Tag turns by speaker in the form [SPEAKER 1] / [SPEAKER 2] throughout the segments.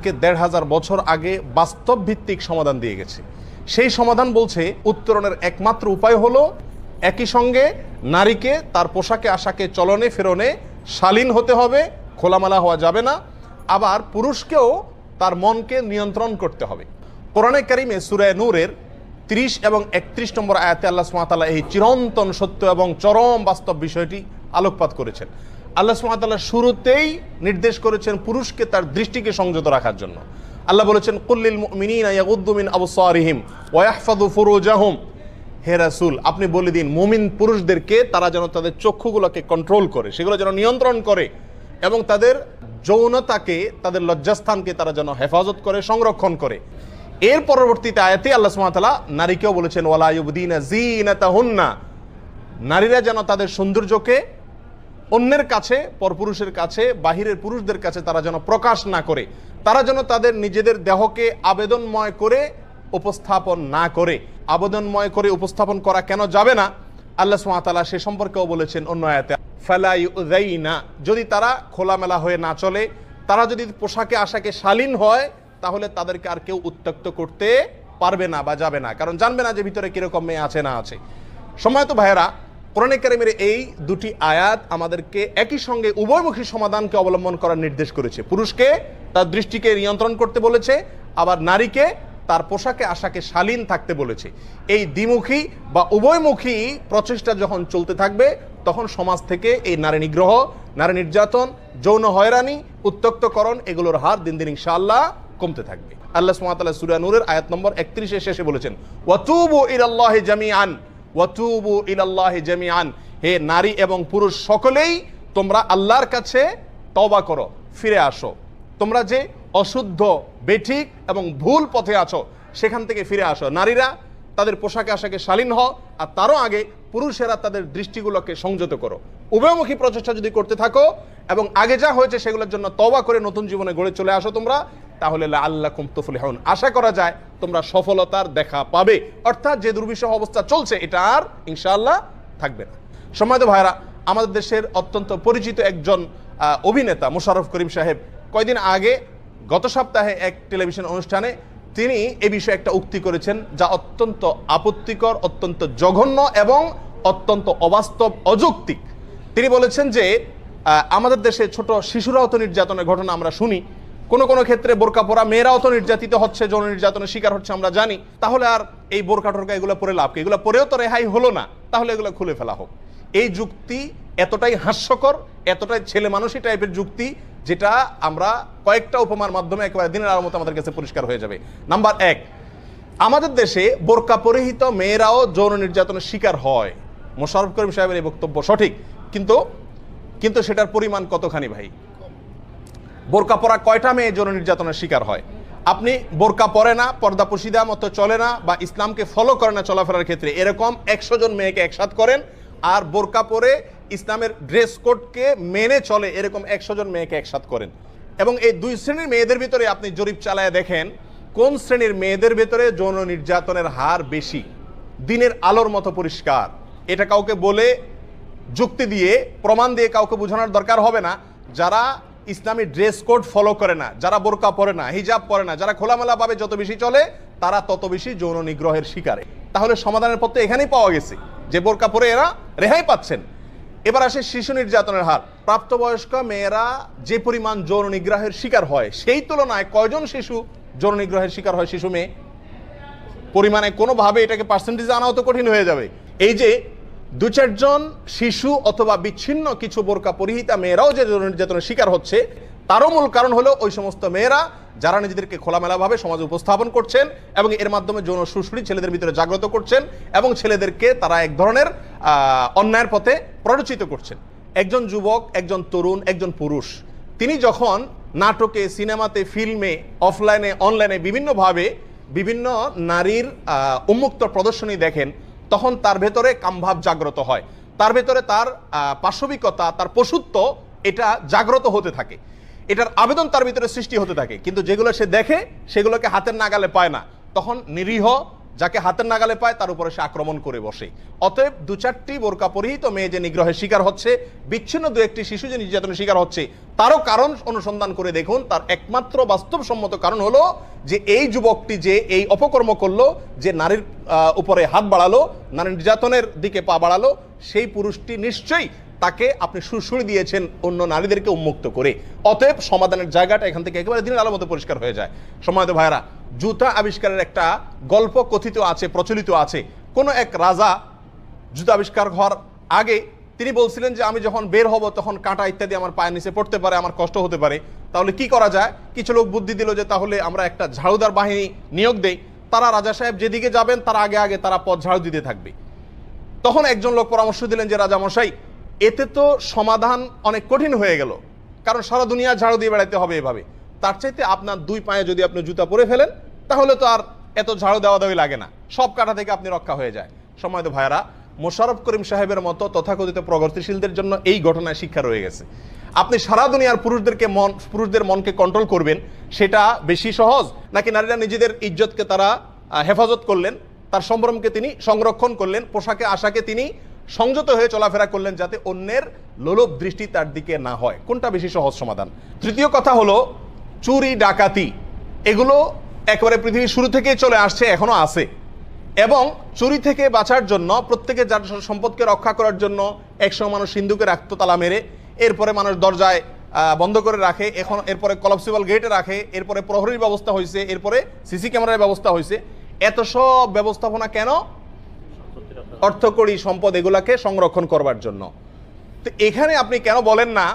[SPEAKER 1] আমাদেরকে ১৫০০ বছর আগে বাস্তব ভিত্তিক সমাধান দিয়ে গেছে। সেই সমাধান বলছে উত্তরণের একমাত্র উপায় হলো একই সঙ্গে নারীকে তার পোশাকে আশাকে চলনে ফেরনে শালীন হতে হবে, খোলামেলা হওয়া যাবে না। আবার পুরুষকেও তার মনকে নিয়ন্ত্রণ করতে হবে। কোরআনে কারিমে সূরা নূরের ৩০ এবং ৩১ নম্বর আয়াতে আল্লাহ সুবহানাহু ওয়া তাআলা এই চিরন্তন সত্য এবং চরম বাস্তব বিষয়টি আলোকপাত করেছেন। আল্লাহ সুবহানাহু ওয়া তাআলা শুরুতেই নির্দেশ করেছেন পুরুষকে তার দৃষ্টিকে সংযত রাখার জন্য। আল্লাহ বলেছেন কুল্লিল মুমিনিনা ইয়াগুদ্দু মিন আবসারিহিম ওয়া ইয়াহফাযু ফুরুজাহুম, হে রাসূল আপনি বলে দিন মুমিন পুরুষদেরকে তারা যেন তাদের চক্ষুগুলোকে কন্ট্রোল করে, সেগুলো যেন নিয়ন্ত্রণ করে এবং তাদের যৌনতাকে, তাদের লজ্জাস্থানকে তারা যেন হেফাজত করে, সংরক্ষণ করে। এর পরবর্তীতে আয়াতে আল্লাহ সুবহানাহু ওয়া তাআলা নারীকেও বলেছেন ওয়ালা ইউবদিনা যিনাতাহুন্না, নারীরা যেন তাদের সৌন্দর্যকে অন্যের কাছে, পরপুরুষের কাছে, বাহিরের পুরুষদের কাছে তারা যেন প্রকাশ না করে, তারা যেন তাদের নিজেদের দেহকে আবেদনময় করে উপস্থাপন না করে। আবেদনময় করে উপস্থাপন করা কেন যাবে না, আল্লাহ সুবহানাহু ওয়া তাআলা সে সম্পর্কেও বলেছেন অন্য আয়াতে ফালা ইউযাইনা, যদি তারা খোলামেলা হয়ে না চলে, তারা যদি পোশাকে আশাকে শালীন হয়, তাহলে তাদেরকে আর কেউ উত্ত্যক্ত করতে পারবে না বা যাবে না, কারণ জানবে না যে ভিতরে কিরকম মেয়ে আছে না আছে। সম্মানিত ভাইয়েরা, কোরআনে কারিমের এই দুটি আয়াত আমাদেরকে একই সঙ্গে উভয়মুখী সমাধানকে অবলম্বন করার নির্দেশ করেছে। পুরুষকে তার দৃষ্টিকে নিয়ন্ত্রণ করতে বলেছে, আবার নারীকে তার পোশাকে আশাকে শালীন থাকতে বলেছে। এই দ্বিমুখী বা উভয়মুখী প্রচেষ্টা যখন চলতে থাকবে, তখন সমাজ থেকে এই নারী নিগ্রহ, নারী নির্যাতন, যৌন হয়রানি, উত্ত্যক্তকরণ এগুলোর হার দিন দিন ইনশাআল্লাহ কমতে থাকবে। আল্লাহ সুবহানাহু ওয়া তাআলা সূরা নূরের আয়াত নম্বর ৩১ এর শেষে বলেছেন ওয়াতুবু ইলাল্লাহি জামিআন, ওয়াতুবু ইলাল্লাহি জামিআন, হে নারী এবং পুরুষ সকলেই তোমরা আল্লাহর কাছে তওবা করো, ফিরে আসো। তোমরা যে অশুদ্ধ, বেঠিক এবং ভুল পথে আছো সেখান থেকে ফিরে আসো। নারীরা তাদের পোশাকে আশাকে শালীন হও, আর তারও আগে পুরুষেরা তাদের দৃষ্টিগুলোকে সংযত করো। উভয়মুখী প্রচেষ্টা যদি করতে থাকো এবং আগে যা হয়েছে সেগুলোর জন্য তওবা করে নতুন জীবনে গড়ে চলে আসো তোমরা, তাহলে লাআল্লাকুম তুফলিহুন, আশা করা যায় তোমরা সফলতার দেখা পাবে। অর্থাৎ যে দুর্বিষহ অবস্থা চলছে এটা আর ইনশাআল্লাহ থাকবে না। সম্মানিত ভাইরা, আমাদের দেশের অত্যন্ত পরিচিত একজন অভিনেতা মোশাররফ করিম সাহেব কয়েকদিন আগে গত সপ্তাহে এক টেলিভিশন অনুষ্ঠানে তিনি এ বিষয়ে একটা উক্তি করেছেন, যা অত্যন্ত আপত্তিকর, অত্যন্ত জঘন্য এবং অত্যন্ত অবাস্তব, অযৌক্তিক। তিনি বলেছেন যে আমাদের দেশে ছোট শিশুরাও তো নির্যাতনের ঘটনা আমরা শুনি, কোনো কোনো ক্ষেত্রে বোরকা পরা মেয়েরাও তো নির্যাতিত হচ্ছে, যৌন নির্যাতনের শিকার হচ্ছে আমরা জানি। তাহলে আর এই বোরকা টোরকা এগুলো পরে লাভ কি? এগুলো পরেও তো রেহাই হলো না, তাহলে এগুলো খুলে ফেলা হোক। এই যুক্তি এতটাই হাস্যকর, এতটাই ছেলে মানুষই টাইপের যুক্তি, যেটা আমরা কয়েকটা উপমার মাধ্যমে একেবারে দিনের আলোর মতো আমাদের কাছে পরিষ্কার হয়ে যাবে। নাম্বার 1, আমাদের দেশে বোরকা পরিহিত মেয়েরাও যৌন নির্যাতনের শিকার হয়। মোশাররফ করিম সাহেবের এই বক্তব্য সঠিক, কিন্তু সেটার পরিমাণ কতখানি ভাই? বোরকা পরা কয়টা মেয়ে যৌন নির্যাতনের শিকার হয়? আপনি বোরকা পরে না, পর্দা পশিদা মতো চলে না, বা ইসলামকে ফলো করে না চলাফেরার ক্ষেত্রে, এরকম 100 জন মেয়েকে একসাথ করেন, আর বোরকা পরে ইসলামের ড্রেস কোডকে মেনে চলে এরকম 100 জন মেয়েকে একসাথ করেন। এবং এই দুই শ্রেণীর মেয়েদের ভিতরে আপনি জরিপ চালায় দেখেন কোন শ্রেণীর মেয়েদের ভিতরে যৌন নির্যাতনের হার বেশি। দিনের আলোর মতো পরিষ্কার। এটা কাউকে বলে, যুক্তি দিয়ে, প্রমাণ দিয়ে কাউকে বোঝানোর দরকার হবে না। যারা ইসলামী ড্রেস কোড ফলো করে না, যারা বোরকা পরে না, হিজাব পরে না, যারা খোলামেলা ভাবে যত বেশি চলে, তারা তত বেশি যৌন নিগ্রহের শিকার। তাহলে সমাধানের পথ তো এখানেই পাওয়া গেছে যে বোরকা পরে এরা রেহাই পাচ্ছেন। এবার আসে শিশু নির্যাতনের হার। প্রাপ্তবয়স্ক মেয়েরা যে পরিমাণ যৌন নিগ্রহের শিকার হয়, সেই তুলনায় কয়জন শিশু যৌন নিগ্রহের শিকার হয়? শিশু মেয়ে পরিমাণে কোনোভাবে এটাকে পার্সেন্টেজে আনাও তো কঠিন হয়ে যাবে। এই যে 2-4 জন শিশু অথবা বিচ্ছিন্ন কিছু বোরকা পরিহিতা মেয়েরাও যে যৌন নির্যাতনের শিকার হচ্ছে, তারও মূল কারণ হলো ওই সমস্ত মেয়েরা যারা নিজেদেরকে খোলামেলাভাবে সমাজে উপস্থাপন করছেন এবং এর মাধ্যমে যৌন সুশ্রী ছেলেদের ভিতরে জাগ্রত করছেন এবং ছেলেদেরকে তারা এক ধরনের অন্যায়ের পথে প্ররোচিত করছেন। একজন যুবক, একজন তরুণ, একজন পুরুষ, তিনি যখন নাটকে, সিনেমাতে, ফিল্মে, অফলাইনে, অনলাইনে বিভিন্নভাবে বিভিন্ন নারীর উন্মুক্ত প্রদর্শনী দেখেন, তখন তার ভেতরে কামভাব জাগ্রত হয়, তার ভেতরে তার পাশবিকতা, তার পশুত্ব এটা জাগ্রত হতে থাকে, এটার আবেদন তার ভিতরে সৃষ্টি হতে থাকে। কিন্তু যেগুলো সে দেখে সেগুলোকে হাতের নাগালে পায় না, তখন নিরীহ যাকে হাতের নাগালে পায় তার উপরে সে আক্রমণ করে বসে। অতএব 2-4টি বোরকা পরিহিত মেয়ে যে নিগ্রহের শিকার হচ্ছে, বিচ্ছিন্ন 2-1টি শিশু যে নির্যাতনের শিকার হচ্ছে, তারও কারণ অনুসন্ধান করে দেখুন। তার একমাত্র বাস্তবসম্মত কারণ হলো যে এই যুবকটি যে এই অপকর্ম করলো, যে নারীর উপরে হাত বাড়ালো, নারী নির্যাতনের দিকে পা বাড়ালো, সেই পুরুষটি নিশ্চয়ই তাকে আপনি সুড়সুড়ি দিয়েছেন অন্য নারীদেরকে উন্মুক্ত করে। অতএব সমাধানের জায়গাটা এখান থেকে একেবারে দিনের আলোর মতো পরিষ্কার হয়ে যায়। সম্মানিত ভাইরা, জুতা আবিষ্কারের একটা গল্প কথিত আছে, প্রচলিত আছে। কোনো এক রাজা জুতা আবিষ্কার হওয়ার আগে তিনি বলছিলেন যে আমি যখন বের হব তখন কাঁটা ইত্যাদি আমার পায়ের নিচে পড়তে পারে, আমার কষ্ট হতে পারে, তাহলে কি করা যায়? কিছু লোক বুদ্ধি দিল যে তাহলে আমরা একটা ঝাড়ুদার বাহিনী নিয়োগ দেই, তারা রাজা সাহেব যেদিকে যাবেন তার আগে আগে তারা পথ ঝাড়ু দিতে থাকবে। তখন একজন লোক পরামর্শ দিলেন যে রাজা মশাই, এতে তো সমাধান অনেক কঠিন হয়ে গেল, কারণ সারা দুনিয়া ঝাড়ু দিয়ে বেড়াতে হবে এভাবে। তার চাইতে আপনার 2 পায়ে যদি আপনি জুতা পরে ফেলেন তাহলে তো আর এত ঝাড়ু দেওয়া দেওয়াই লাগে না, সব কাটা থেকে আপনি রক্ষা হয়ে যায়। সম্মানিত ভাইরা, মোশাররফ করিম সাহেবের মতো তথাকথিত প্রগতিশীলদের জন্য এই ঘটনায় শিক্ষা রয়ে গেছে। আপনি সারা দুনিয়ার পুরুষদের মনকে কন্ট্রোল করবেন, সেটা বেশি সহজ নাকি নারীরা নিজেদের ইজ্জতকে তারা হেফাজত করলেন, তার সম্ভ্রমকে তিনি সংরক্ষণ করলেন, পোশাকে আশাকে তিনি সংযত হয়ে চলাফেরা করলেন যাতে অন্যের লোলভ দৃষ্টি তার দিকে না হয়? কোনটা বেশি সহজ সমাধান? তৃতীয় কথা হলো চুরি ডাকাতি, এগুলো একেবারে পৃথিবীর শুরু থেকেই চলে আসছে, এখনো আছে। এবং চুরি থেকে বাঁচার জন্য, প্রত্যেকের যার সম্পদকে রক্ষা করার জন্য একসময় মানুষ সিন্ধুকে রাখতো তালা মেরে, এরপরে মানুষ দরজায় বন্ধ করে রাখে, এখন এরপরে কলাপসিবল গেটে রাখে, এরপরে প্রহরীর ব্যবস্থা হয়েছে, এরপরে সিসি ক্যামেরার ব্যবস্থা হয়েছে। এত সব ব্যবস্থাপনা কেন? অর্থকড়ি, সম্পদ এগুলাকে সংরক্ষণ করবার জন্য। তো এখানে আপনি কেন বলেন না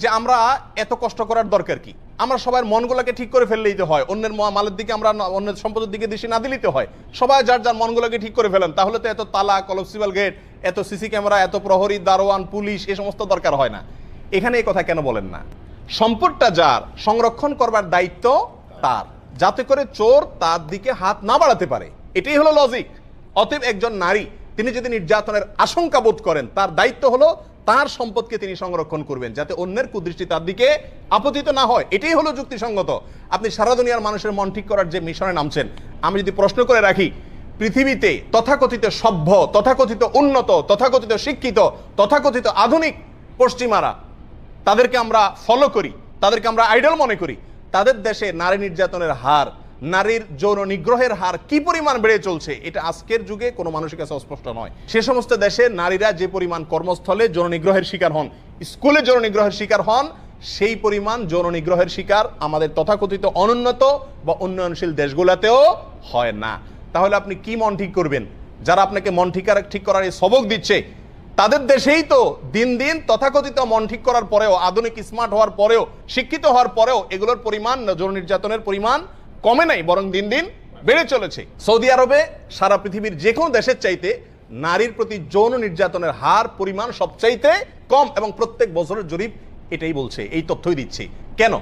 [SPEAKER 1] যে আমরা এত কষ্ট করার দরকার কি? আমরা সবার মনগুলোকে ঠিক করে ফেললেই তো হয়, অন্যের মালের দিকে আমরা, অন্যের সম্পদের দিকে দৃষ্টি না দিলেই তো হয়। সবাই যার যার মনগুলোকে ঠিক করে ফেলেন, তাহলে তো এত তালা, কলাপসিবল গেট, এত সিসি ক্যামেরা, এত প্রহরী, দারোয়ান, পুলিশ, এ সমস্ত দরকার হয় না। এখানে এই কথা কেন বলেন না? সম্পদটা যার, সংরক্ষণ করবার দায়িত্ব তার, যাতে করে চোর তার দিকে হাত না বাড়াতে পারে। এটাই হলো লজিক। অতএব একজন নারী তিনি যদি নির্যাতনের আশঙ্কা বোধ করেন, তার দায়িত্ব হলো তার সম্পদকে তিনি সংরক্ষণ করবেন যাতে অন্যের কুদৃষ্টি তার দিকে আপতিত না হয়। এটাই হলো যুক্তিসঙ্গত। আপনি সারা দুনিয়ার মানুষের মন ঠিক করার যে মিশনে নামছেন, আমি যদি প্রশ্ন করে রাখি, পৃথিবীতে তথাকথিত সভ্য, তথাকথিত উন্নত, তথাকথিত শিক্ষিত, তথাকথিত আধুনিক পশ্চিমারা, তাদেরকে আমরা ফলো করি, তাদেরকে আমরা আইডল মনে করি, তাদের দেশে নারী নির্যাতনের হার, নারীর যৌন নিগ্রহের হার কি পরিমাণ বেড়ে চলছে, এটা আজকের যুগে কোনো মানুষের কাছে অস্পষ্ট নয়। সে সমস্ত দেশে নারীরা যে পরিমাণ কর্মস্থলে যৌন নিগ্রহের শিকার হন, স্কুলে যৌন নিগ্রহের শিকার হন, সেই পরিমাণ যৌন নিগ্রহের শিকার আমাদের তথাকথিত অনুন্নত বা উন্নয়নশীল দেশগুলোতেও হয় না। তাহলে আপনি কি মন ঠিক করবেন? যারা আপনাকে মন ঠিক করার এই সবক দিচ্ছে, তাদের দেশেই তো দিন দিন তথাকথিত মন ঠিক করার পরেও, আধুনিক স্মার্ট হওয়ার পরেও, শিক্ষিত হওয়ার পরেও এগুলোর পরিমাণ, যৌন নির্যাতনের পরিমাণ কমে নাই, বরং দিন দিন বেড়ে চলেছে। সৌদি আরবে সারা পৃথিবীর যে কোনো দেশের চাইতে নারীর প্রতি যৌন নির্যাতনের হার, পরিমাণ সবচাইতে কম, এবং প্রত্যেক বছরের জরিপ এটাই বলছে, এই তথ্যই দিচ্ছে। কেন?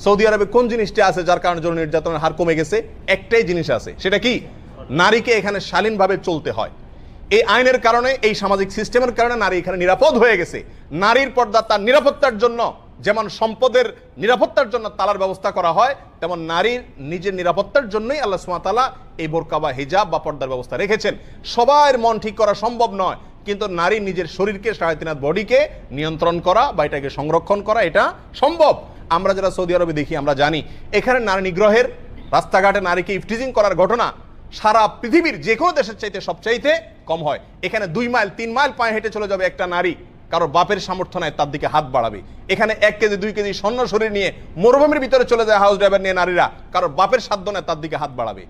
[SPEAKER 1] সৌদি আরবে কোন জিনিসটা আছে যার কারণে যৌন নির্যাতনের হার কমে গেছে? একটাই জিনিস আছে, সেটা কি? নারীকে এখানে শালীনভাবে চলতে হয়। এই আইনের কারণে, এই সামাজিক সিস্টেমের কারণে নারী এখানে নিরাপদ হয়ে গেছে। নারীর পর্দা তার নিরাপত্তার জন্য, যেমন সম্পদের নিরাপত্তার জন্য তালার ব্যবস্থা করা হয়, তেমন নারীর নিজের নিরাপত্তার জন্যই আল্লাহ সুবহানাহু ওয়া তাআলা এই বোরকা বা হিজাব বা পর্দার ব্যবস্থা রেখেছেন। সবার মন ঠিক করা সম্ভব নয়, কিন্তু নারী নিজের শরীরকে, 3.5 হাত বডিকে নিয়ন্ত্রণ করা বা এটাকে সংরক্ষণ করা, এটা সম্ভব। আমরা যারা সৌদি আরবে দেখি, আমরা জানি এখানে নারী নিগ্রহের, রাস্তাঘাটে নারীকে ইফটিজিং করার ঘটনা সারা পৃথিবীর যে কোনো দেশের চাইতে সবচাইতে কম হয়। এখানে 2 মাইল 3 মাইল পায়ে হেঁটে চলে যাবে একটা নারী, কারোর বাপের সামর্থ্য নাই তার দিকে হাত বাড়াবে। এখানে 1 কেজি 2 কেজি স্বর্ণ শরীর নিয়ে মরুভূমির ভিতরে চলে যায় হাউস ড্রাইভার নিয়ে নারীরা, কারোর বাপের সাধ্য নেই তার দিকে হাত বাড়াবে।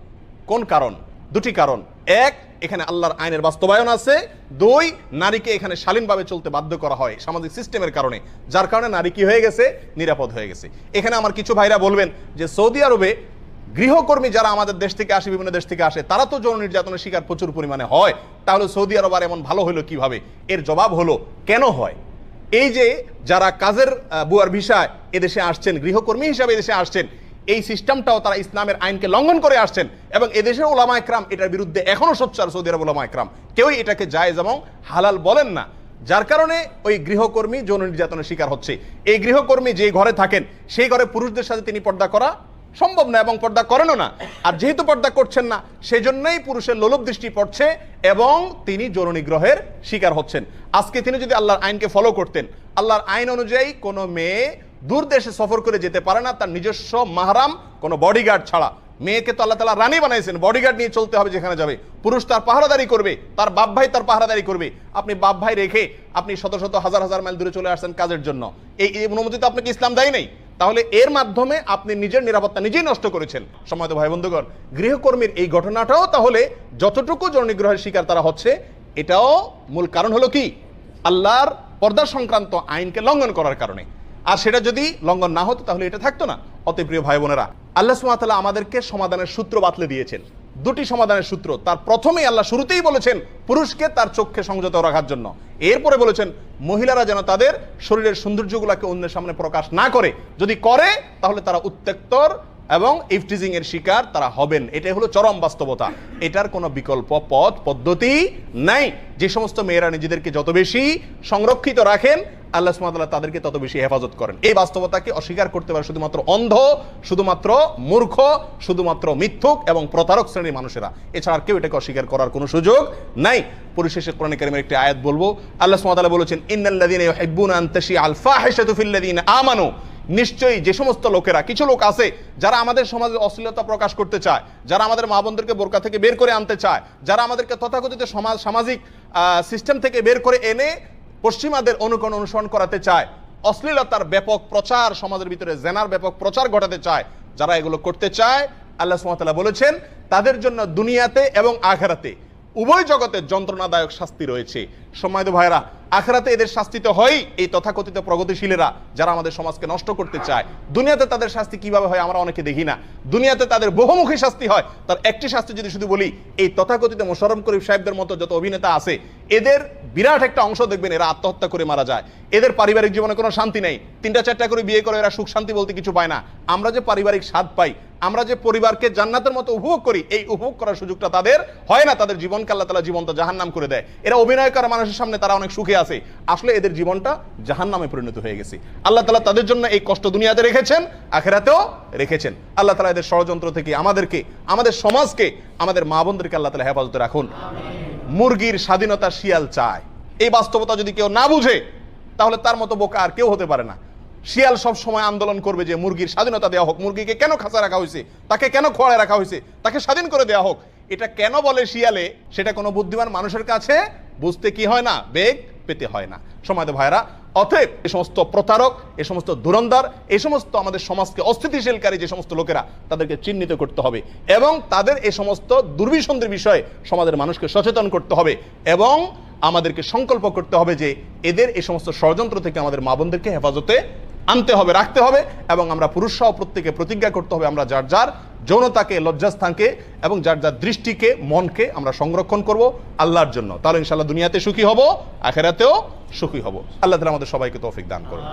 [SPEAKER 1] কোন কারণ? 2টি কারণ। 1, এখানে আল্লাহর আইনের বাস্তবায়ন আছে। 2, নারীকে এখানে শালীনভাবে চলতে বাধ্য করা হয় সামাজিক সিস্টেমের কারণে, যার কারণে নারী কি হয়ে গেছে? নিরাপদ হয়ে গেছে। এখানে আমার কিছু ভাইরা বলবেন যে সৌদি আরবে গৃহকর্মী যারা আমাদের দেশ থেকে আসে, বিভিন্ন দেশ থেকে আসে, তারা তো যৌন নির্যাতনের শিকার প্রচুর পরিমাণে হয়, তাহলে সৌদি আরব আর এমন ভালো হলো কিভাবে? এর জবাব হলো, কেন হয়? এই যে যারা কাজের বুয়ার ভিসায় এদেশে আসছেন, গৃহকর্মী হিসাবে এদেশে আসছেন, এই সিস্টেমটাও তারা ইসলামের আইনকে লঙ্ঘন করে আসছেন, এবং এদেশের ওলামা একরাম এটার বিরুদ্ধে এখনো সোচ্চার। সৌদি আরব ওলামা একরাম কেউই এটাকে জায়েজ এবং হালাল বলেন না, যার কারণে ওই গৃহকর্মী যৌন নির্যাতনের শিকার হচ্ছে। এই গৃহকর্মী যে ঘরে থাকেন, সেই ঘরে পুরুষদের সাথে তিনি পর্দা করা সম্ভব না এবং পর্দা করেনও না। আর যেহেতু পর্দা করছেন না, সেজন্যই পুরুষের লোলুপ দৃষ্টি পড়ছে এবং তিনি যৌন নিগ্রহের শিকার হচ্ছেন। আজকে তিনি যদি আল্লাহর আইনকে ফলো করতেন, আল্লাহর আইন অনুযায়ী কোনো মেয়ে দূর দেশে সফর করে যেতে পারে না তার নিজস্ব মাহরাম কোনো বডিগার্ড ছাড়া। মেয়েকে তো আল্লাহ তাআলা রানী বানাইছেন, বডিগার্ড নিয়ে চলতে হবে যেখানে যাবে। পুরুষ তার পাহারাদারি করবে, তার বাপ ভাই তার পাহারাদারি করবে। আপনি বাপ ভাই রেখে আপনি শত শত হাজার হাজার মাইল দূরে চলে আসছেন কাজের জন্য, এই অনুমতি তো আপনাকে ইসলাম দেয় নাই। তাহলে এর মাধ্যমে আপনি নিজের নিরাপত্তা নিজেই নষ্ট করেছেন। সম্মানিত ভাই বন্ধুগণ, গৃহকর্মীর এই ঘটনাটাও তাহলে যতটুকু যৌন নিগ্রহের শিকার তারা হচ্ছে, এটাও মূল কারণ হলো কি, আল্লাহর পর্দা সংক্রান্ত আইনকে লঙ্ঘন করার কারণে। আর সেটা যদি লঙ্ঘন না হতো তাহলে এটা থাকতো না। অতএব প্রিয় ভাই বোনেরা, আল্লাহ সুবহানাহু ওয়া তাআলা আমাদেরকে সমাধানের সূত্র বাতলে দিয়েছেন, দুটি সমাধানের সূত্র। তার প্রথমেই আল্লাহ শুরুতেই বলেছেন পুরুষকে তার চোখে সংযত রাখার জন্য, এরপরে বলেছেন মহিলারা যেন তাদের শরীরের সৌন্দর্যগুলোকে অন্যের সামনে প্রকাশ না করে, যদি করে তাহলে তারা উত্ত্যক্তর এবং ইফটিজিং এর শিকার তারা হবেন। এটাই হলো চরম বাস্তবতা, এটার কোনো বিকল্প পথ পদ্ধতি নাই। যে সমস্ত মেয়েরা নিজেদেরকে যত বেশি সংরক্ষিত রাখেন, আল্লাহ সুবহানাহু ওয়া তাআলা তাদেরকে তত বেশি হেফাজত করেন। এই বাস্তবতাকে অস্বীকার করতে পারে শুধুমাত্র অন্ধ, শুধুমাত্র মূর্খ, শুধুমাত্র মিথ্যুক এবং প্রতারক শ্রেণীর মানুষেরা, এছাড়া আর কেউ এটাকে অস্বীকার করার কোনো সুযোগ নাই। পরিশেষে কোরআন কারীমের একটি আয়াত বলবো। আল্লাহ সুবহানাহু ওয়া তাআলা বলেছেন, ইন্নাল্লাযীনা ইউহিব্বুনা আন তাশিআল ফাহিশাতু ফিল্লাযীনা আমানু, নিশ্চয়ই যে সমস্ত লোকেরা, কিছু লোক আছে যারা আমাদের সমাজে অশ্লীলতা প্রকাশ করতে চায়, যারা আমাদের মা বোনদেরকে বোরকা থেকে বের করে আনতে চায়, যারা আমাদেরকে তথাকথিত সামাজিক সিস্টেম থেকে বের করে এনে পশ্চিমাদের অনুকরণ অনুসরণ করাতে চায়, অশ্লীলতার ব্যাপক প্রচার সমাজের ভিতরে, জেনার ব্যাপক প্রচার ঘটাতে চায়, যারা এগুলো করতে চায়, আল্লাহ সুবহানাহু ওয়া তাআলা বলেছেন তাদের জন্য দুনিয়াতে এবং আখিরাতে উভয় জগতের যন্ত্রণাদায়ক শাস্তি রয়েছে। সম্মানিত ভাইরা, আখিরাতে এদের শাস্তি তো হয় এই তথাকথিত প্রগতিশীলেরা যারা আমাদের সমাজকে নষ্ট করতে চায়। দুনিয়াতে তাদের শাস্তি কিভাবে হয় আমরা অনেকে দেখি না। দুনিয়াতে তাদের বহুমুখী শাস্তি হয়। তার একটি শাস্তি যদি শুধু বলি, এই তথাকথিত মোশাররফ করিম সাহেবদের মতো যত অভিনেতা আছে, এদের বিরাট একটা অংশ দেখবেন এরা আত্মহত্যা করে মারা যায়। এদের পারিবারিক জীবনে কোনো শান্তি নেই, 3টা 4টা করে বিয়ে করে এরা সুখ শান্তি বলতে কিছু পায় না। আমরা যে পারিবারিক স্বাদ পাই, আমরা যে পরিবারকে জান্নাতের মতো উপভোগ করি, এই উপভোগ করার সুযোগটা তাদের হয় না। তাদের জীবনকে আল্লাহ তাআলা জীবনটা জাহান্নাম করে দেয়। এরা অভিনয় করা মানুষের সামনে তারা অনেক সুখে আছে, আসলে এদের জীবনটা জাহান্নামে পরিণত হয়ে গেছে। আল্লাহ তাআলা তাদের জন্য এই কষ্ট দুনিয়াতে রেখেছেন, আখিরাতেও রেখেছেন। আল্লাহ তাআলা এদের ষড়যন্ত্র থেকে আমাদেরকে, আমাদের সমাজকে, আমাদের মা বোনদেরকে আল্লাহ তাআলা হেফাজতে রাখুন। মুরগির স্বাধীনতা শিয়াল চায়, এই বাস্তবতা যদি কেউ না বুঝে তাহলে তার মতো বোকা আর কেউ হতে পারে না। শিয়াল সব সময় আন্দোলন করবে যে মুরগির স্বাধীনতা দেওয়া হোক, মুরগিকে কেন খাঁচা রাখা হয়েছে, তাকে কেন খোয়াড়ে রাখা হয়েছে, তাকে স্বাধীন করে দেওয়া হোক। এটা কেন বলে শিয়ালে, সেটা কোনো বুদ্ধিমান মানুষের কাছে বুঝতে কি হয় না, বেগ পেতে হয় না। সম্মানিত ভাইরা, অতএব এই সমস্ত প্রতারক, এই সমস্ত ধুরন্ধর, এই সমস্ত আমাদের সমাজকে অস্থিতিশীলকারী যে সমস্ত লোকেরা, তাদেরকে চিহ্নিত করতে হবে এবং তাদের এই সমস্ত দুর্বিসন্ধির বিষয়ে সমাজের মানুষকে সচেতন করতে হবে এবং আমাদেরকে সংকল্প করতে হবে যে এদের এই সমস্ত ষড়যন্ত্র থেকে আমাদের মা বোনদেরকে হেফাজতে আনতে হবে, রাখতে হবে। এবং আমরা পুরুষ সহ প্রত্যেকে প্রতিজ্ঞা করতে হবে আমরা যার যার যৌনতাকে, লজ্জাস্থানকে এবং যার যার দৃষ্টিকে, মনকে আমরা সংরক্ষণ করব আল্লাহর জন্য। তাহলে ইনশাআল্লাহ দুনিয়াতে সুখী হব, আখিরাতেও সুখী হব। আল্লাহ তাআলা আমাদের সবাইকে তৌফিক দান করুন।